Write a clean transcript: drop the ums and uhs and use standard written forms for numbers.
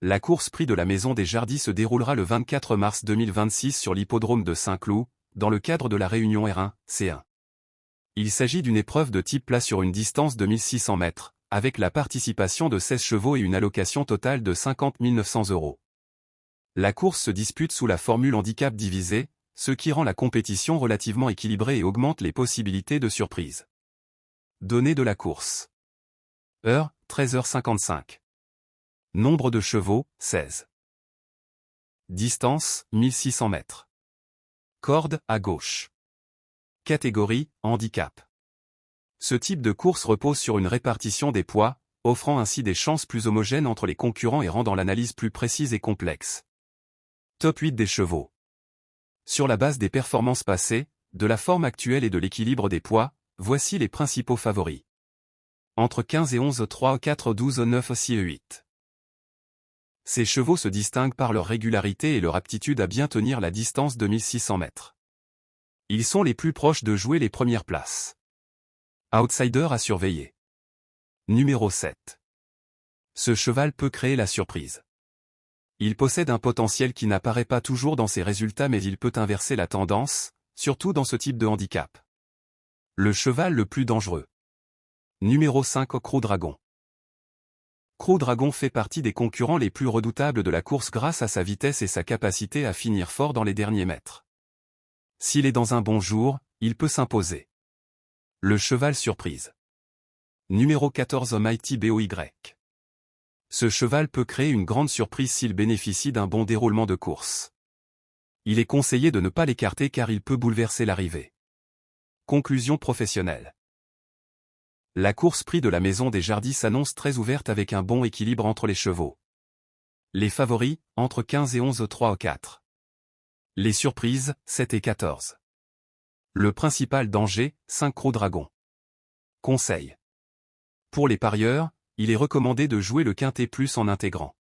La course prix de la Maison des Jardis se déroulera le 24 mars 2026 sur l'hippodrome de Saint-Cloud, dans le cadre de la Réunion R1, C1. Il s'agit d'une épreuve de type plat sur une distance de 1600 mètres, avec la participation de 16 chevaux et une allocation totale de 50 900 €. La course se dispute sous la formule handicap divisé, ce qui rend la compétition relativement équilibrée et augmente les possibilités de surprise. Données de la course. Heure, 13h55. Nombre de chevaux, 16. Distance, 1600 mètres. Corde, à gauche. Catégorie, handicap. Ce type de course repose sur une répartition des poids, offrant ainsi des chances plus homogènes entre les concurrents et rendant l'analyse plus précise et complexe. Top 8 des chevaux. Sur la base des performances passées, de la forme actuelle et de l'équilibre des poids, voici les principaux favoris. Entre 15 et 11, 3, 4, 12, 9, 6 et 8. Ces chevaux se distinguent par leur régularité et leur aptitude à bien tenir la distance de 1600 mètres. Ils sont les plus proches de jouer les premières places. Outsider à surveiller. Numéro 7. Ce cheval peut créer la surprise. Il possède un potentiel qui n'apparaît pas toujours dans ses résultats, mais il peut inverser la tendance, surtout dans ce type de handicap. Le cheval le plus dangereux. Numéro 5, Crew Dragon. Crew Dragon fait partie des concurrents les plus redoutables de la course grâce à sa vitesse et sa capacité à finir fort dans les derniers mètres. S'il est dans un bon jour, il peut s'imposer. Le cheval surprise. Numéro 14, Mighty Boy. Ce cheval peut créer une grande surprise s'il bénéficie d'un bon déroulement de course. Il est conseillé de ne pas l'écarter car il peut bouleverser l'arrivée. Conclusion professionnelle. La course prix de la Maison des Jardis s'annonce très ouverte avec un bon équilibre entre les chevaux. Les favoris, entre 15 et 11, 3 ou 4. Les surprises, 7 et 14. Le principal danger, 5 Crew Dragon. Conseil. Pour les parieurs, il est recommandé de jouer le quintet plus en intégrant